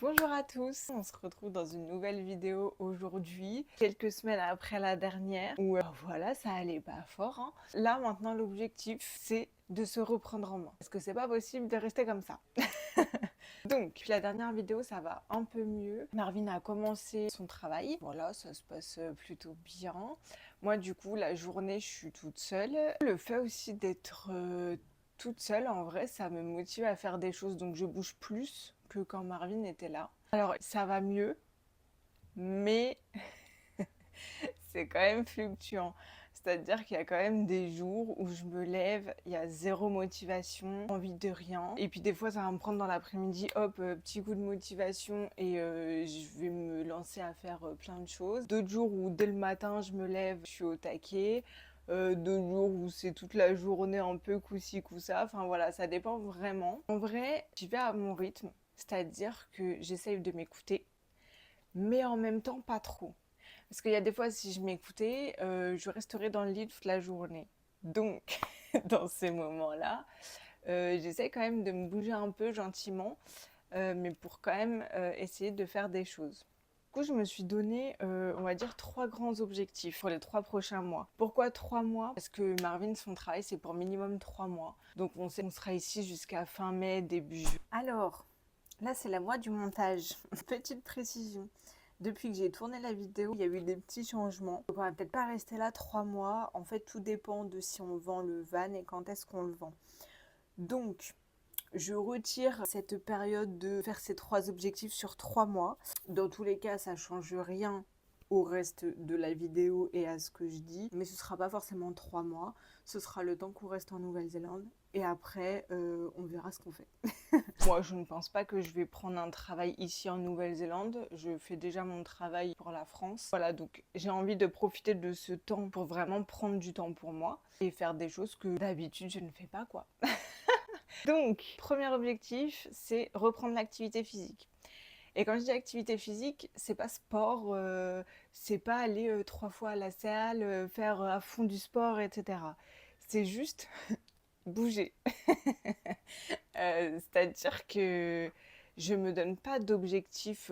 Bonjour à tous, on se retrouve dans une nouvelle vidéo aujourd'hui, quelques semaines après la dernière, où voilà, ça allait pas fort, hein. Là maintenant l'objectif c'est de se reprendre en main, parce que c'est pas possible de rester comme ça. Donc la dernière vidéo ça va un peu mieux, Marvin a commencé son travail, voilà ça se passe plutôt bien. Moi du coup la journée je suis toute seule, le fait aussi d'être toute seule, en vrai, ça me motive à faire des choses, donc je bouge plus que quand Marvin était là. Alors, ça va mieux, mais c'est quand même fluctuant. C'est-à-dire qu'il y a quand même des jours où je me lève, il y a zéro motivation, envie de rien. Et puis des fois, ça va me prendre dans l'après-midi, hop, petit coup de motivation et je vais me lancer à faire plein de choses. D'autres jours où dès le matin, je me lève, je suis au taquet. D'autres jours où c'est toute la journée un peu coup-ci, coup-ça. Enfin voilà, ça dépend vraiment. En vrai, j'y vais à mon rythme. C'est-à-dire que j'essaye de m'écouter, mais en même temps pas trop. Parce qu'il y a des fois, si je m'écoutais, je resterais dans le lit toute la journée. Donc, dans ces moments-là, j'essaie quand même de me bouger un peu gentiment, mais pour quand même essayer de faire des choses. Du coup, je me suis donné, on va dire, 3 grands objectifs pour les 3 prochains mois. Pourquoi 3 mois? Parce que Marvin, son travail, c'est pour minimum 3 mois. Donc, on sait qu'on sera ici jusqu'à fin mai, début juin. Alors, là, c'est la moi du montage. Petite précision. Depuis que j'ai tourné la vidéo, il y a eu des petits changements. On va peut-être pas rester là 3 mois. En fait, tout dépend de si on vend le van et quand est-ce qu'on le vend. Donc, je retire cette période de faire ces 3 objectifs sur 3 mois. Dans tous les cas, ça change rien au reste de la vidéo et à ce que je dis, mais ce sera pas forcément 3 mois, ce sera le temps qu'on reste en Nouvelle-Zélande et après on verra ce qu'on fait. Moi je ne pense pas que je vais prendre un travail ici en Nouvelle-Zélande, je fais déjà mon travail pour la France. Voilà, donc j'ai envie de profiter de ce temps pour vraiment prendre du temps pour moi et faire des choses que d'habitude je ne fais pas quoi. Donc, premier objectif, c'est reprendre l'activité physique. Et quand je dis activité physique, c'est pas sport, c'est pas aller 3 fois à la salle, faire à fond du sport, etc. C'est juste bouger. C'est-à-dire que je me donne pas d'objectif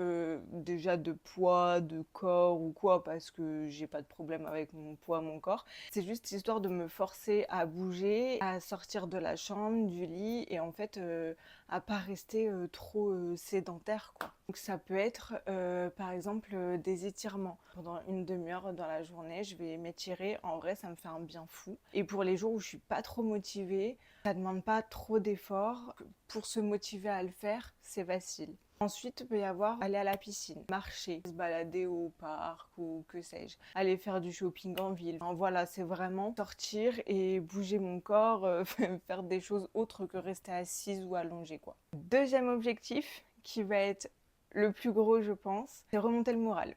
déjà de poids, de corps ou quoi, parce que j'ai pas de problème avec mon poids, mon corps. C'est juste histoire de me forcer à bouger, à sortir de la chambre, du lit et en fait à pas rester trop sédentaire quoi. Donc ça peut être par exemple des étirements. Pendant une demi-heure dans la journée, je vais m'étirer. En vrai, ça me fait un bien fou. Et pour les jours où je suis pas trop motivée, ça demande pas trop d'efforts. Pour se motiver à le faire, c'est facile. Ensuite, il peut y avoir aller à la piscine, marcher, se balader au parc ou que sais-je, aller faire du shopping en ville. Enfin, voilà, c'est vraiment sortir et bouger mon corps, faire des choses autres que rester assise ou allongée, quoi. Deuxième objectif, qui va être le plus gros, je pense, c'est remonter le moral.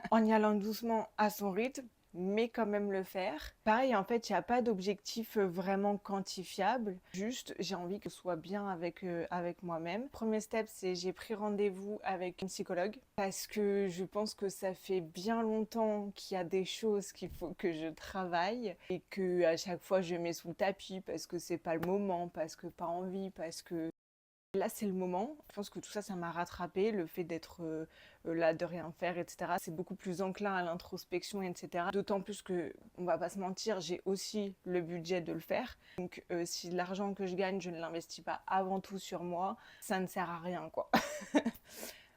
En y allant doucement à son rythme, mais quand même le faire. Pareil, en fait, il n'y a pas d'objectif vraiment quantifiable. Juste, j'ai envie que ce soit bien avec moi-même. Premier step, c'est j'ai pris rendez-vous avec une psychologue parce que je pense que ça fait bien longtemps qu'il y a des choses qu'il faut que je travaille et que à chaque fois je mets sous le tapis parce que c'est pas le moment, parce que pas envie, parce que là, c'est le moment. Je pense que tout ça, ça m'a rattrapé. Le fait d'être là, de rien faire, etc. C'est beaucoup plus enclin à l'introspection, etc. D'autant plus que, on va pas se mentir, j'ai aussi le budget de le faire. Donc, si l'argent que je gagne, je ne l'investis pas avant tout sur moi, ça ne sert à rien, quoi.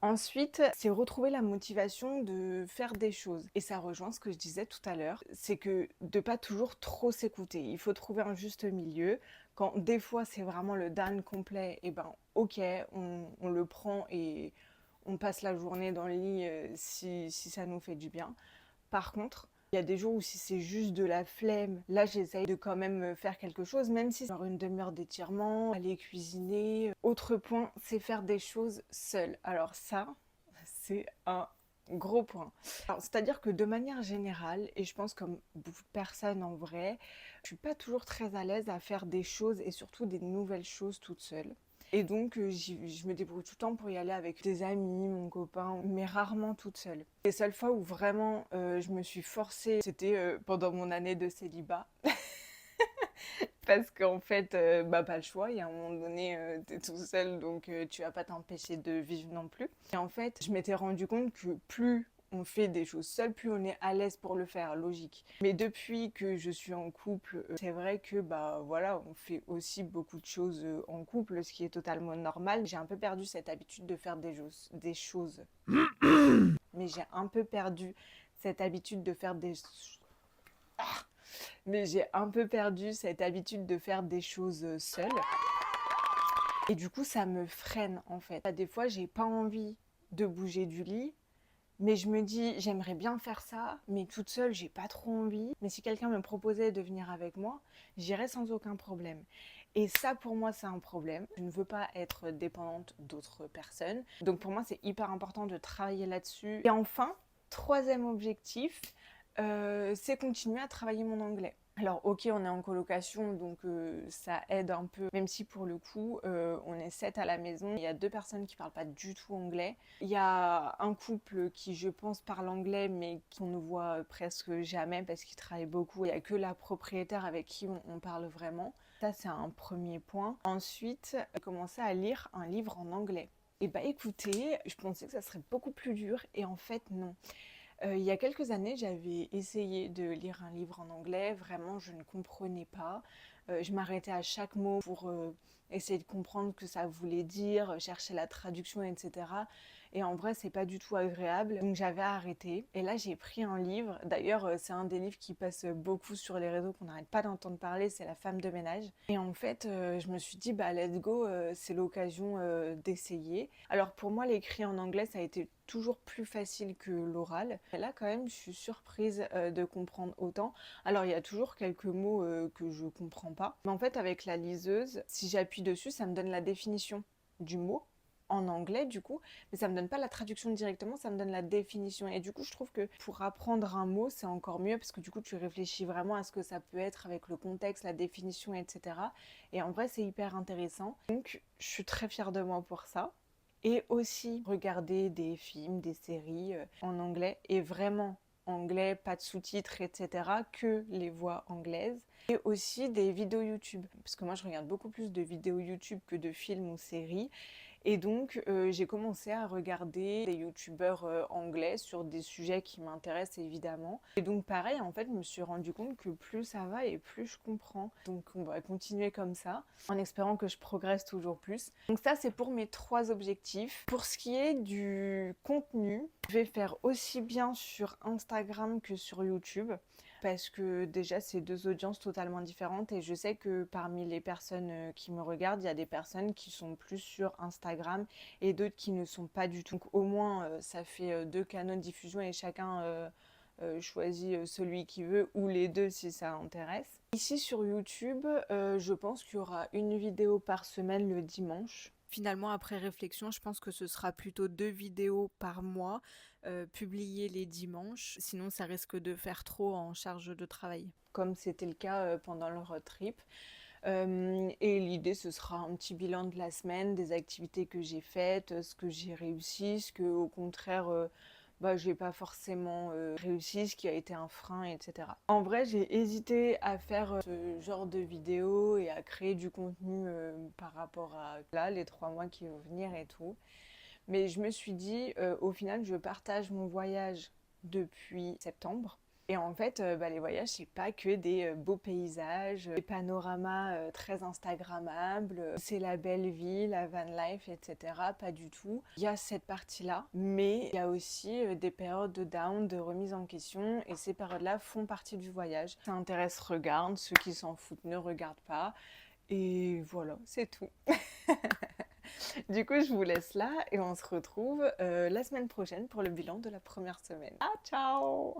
Ensuite, c'est retrouver la motivation de faire des choses. Et ça rejoint ce que je disais tout à l'heure, c'est que de pas toujours trop s'écouter. Il faut trouver un juste milieu. Quand des fois c'est vraiment le down complet, et ben ok, on le prend et on passe la journée dans le lit si ça nous fait du bien. Par contre, il y a des jours où si c'est juste de la flemme, là j'essaye de quand même faire quelque chose, même si c'est genre une demi-heure d'étirement, aller cuisiner. Autre point, c'est faire des choses seule. Alors ça, c'est un gros point. Alors, c'est-à-dire que de manière générale, et je pense comme beaucoup de personnes en vrai, je suis pas toujours très à l'aise à faire des choses et surtout des nouvelles choses toute seule. Et donc, je me débrouille tout le temps pour y aller avec des amis, mon copain, mais rarement toute seule. Les seules fois où vraiment je me suis forcée, c'était pendant mon année de célibat. Parce qu'en fait, pas le choix, il y a un moment donné, t'es tout seul, donc tu vas pas t'empêcher de vivre non plus. Et en fait, je m'étais rendu compte que plus on fait des choses seul, plus on est à l'aise pour le faire, logique. Mais depuis que je suis en couple, c'est vrai que voilà, on fait aussi beaucoup de choses en couple, ce qui est totalement normal. J'ai un peu perdu cette habitude de faire des choses. Mais j'ai un peu perdu cette habitude de faire des mais j'ai un peu perdu cette habitude de faire des choses seule. Et du coup, ça me freine en fait. Des fois, j'ai pas envie de bouger du lit, mais je me dis, j'aimerais bien faire ça, mais toute seule, j'ai pas trop envie. Mais si quelqu'un me proposait de venir avec moi, j'irais sans aucun problème. Et ça, pour moi, c'est un problème. Je ne veux pas être dépendante d'autres personnes. Donc pour moi, c'est hyper important de travailler là-dessus. Et enfin, troisième objectif, c'est continuer à travailler mon anglais. Alors ok, on est en colocation, donc ça aide un peu, même si pour le coup, on est 7 à la maison. Il y a 2 personnes qui parlent pas du tout anglais. Il y a un couple qui, je pense, parle anglais, mais qu'on ne voit presque jamais parce qu'ils travaillent beaucoup. Il n'y a que la propriétaire avec qui on parle vraiment. Ça, c'est un premier point. Ensuite, j'ai commencé à lire un livre en anglais. Et écoutez, je pensais que ça serait beaucoup plus dur, et en fait, non. Il y a quelques années, j'avais essayé de lire un livre en anglais. Vraiment, je ne comprenais pas. Je m'arrêtais à chaque mot pour essayer de comprendre ce que ça voulait dire, chercher la traduction, etc. Et en vrai, c'est pas du tout agréable. Donc j'avais arrêté. Et là, j'ai pris un livre. D'ailleurs, c'est un des livres qui passe beaucoup sur les réseaux, qu'on n'arrête pas d'entendre parler. C'est La femme de ménage. Et en fait, je me suis dit, let's go, c'est l'occasion d'essayer. Alors pour moi, l'écrit en anglais, ça a été toujours plus facile que l'oral. Et là, quand même, je suis surprise de comprendre autant. Alors, il y a toujours quelques mots que je comprends pas. Mais en fait, avec la liseuse, si j'appuie dessus, ça me donne la définition du mot en anglais du coup, mais ça me donne pas la traduction directement, ça me donne la définition. Et du coup, je trouve que pour apprendre un mot, c'est encore mieux parce que du coup, tu réfléchis vraiment à ce que ça peut être avec le contexte, la définition, etc. Et en vrai, c'est hyper intéressant. Donc, je suis très fière de moi pour ça. Et aussi regarder des films, des séries en anglais, et vraiment anglais, pas de sous-titres, etc., que les voix anglaises. Et aussi des vidéos YouTube, parce que moi je regarde beaucoup plus de vidéos YouTube que de films ou séries. Et donc, j'ai commencé à regarder des youtubeurs anglais sur des sujets qui m'intéressent évidemment. Et donc, pareil, en fait, je me suis rendu compte que plus ça va et plus je comprends. Donc, on va continuer comme ça, en espérant que je progresse toujours plus. Donc ça, c'est pour mes 3 objectifs. Pour ce qui est du contenu, je vais faire aussi bien sur Instagram que sur YouTube, parce que déjà c'est 2 audiences totalement différentes, et je sais que parmi les personnes qui me regardent, il y a des personnes qui sont plus sur Instagram et d'autres qui ne sont pas du tout. Donc au moins ça fait 2 canaux de diffusion, et chacun choisit celui qu'il veut, ou les deux si ça intéresse. Ici sur YouTube, je pense qu'il y aura une vidéo par semaine le dimanche. Finalement, après réflexion, je pense que ce sera plutôt 2 vidéos par mois, publiées les dimanches. Sinon, ça risque de faire trop en charge de travail, comme c'était le cas pendant le road trip. Et l'idée, ce sera un petit bilan de la semaine, des activités que j'ai faites, ce que j'ai réussi, ce que, au contraire, j'ai pas forcément réussi, ce qui a été un frein, etc. En vrai, j'ai hésité à faire ce genre de vidéo et à créer du contenu par rapport à là, les 3 mois qui vont venir et tout. Mais je me suis dit, au final, je partage mon voyage depuis septembre. Et en fait, les voyages, c'est pas que des beaux paysages, des panoramas très instagrammables, c'est la belle vie, la van life, etc. Pas du tout. Il y a cette partie-là, mais il y a aussi des périodes de down, de remise en question, et ces périodes-là font partie du voyage. Si ça intéresse, regarde, ceux qui s'en foutent ne regardent pas. Et voilà, c'est tout. Du coup, je vous laisse là et on se retrouve la semaine prochaine pour le bilan de la première semaine. Ah, ciao!